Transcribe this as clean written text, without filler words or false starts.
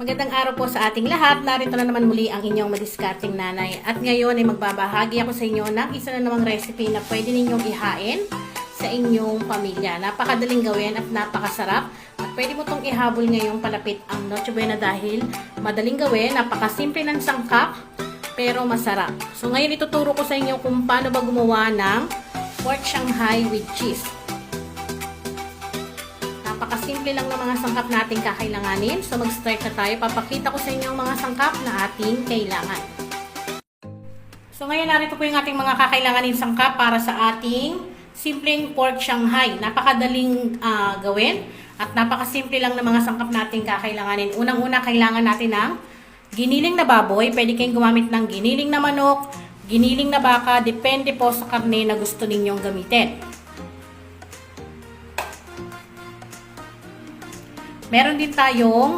Magandang araw po sa ating lahat. Narito na naman muli ang inyong madiskarting nanay. At ngayon ay magbabahagi ako sa inyo ng isa na namang recipe na pwede ninyong ihain sa inyong pamilya. Napakadaling gawin at napakasarap. At pwede mo itong ihabol ngayong palapit ang Noche Buena dahil madaling gawin, napakasimple ng sangkap, pero masarap. So ngayon ituturo ko sa inyo kung paano ba gumawa ng pork Shanghai with cheese. Napakasimple lang ng mga sangkap nating kakailanganin. So mag-start na tayo. Papakita ko sa inyo ang mga sangkap na ating kailangan. So ngayon narito po yung ating mga kakailanganin sangkap para sa ating simpleng pork Shanghai. Napakadaling gawin at napakasimple lang ng mga sangkap nating kakailanganin. Unang-una kailangan natin ng giniling na baboy. Pwede kayong gumamit ng giniling na manok, giniling na baka, depende po sa karne na gusto ninyong gamitin. Meron din tayong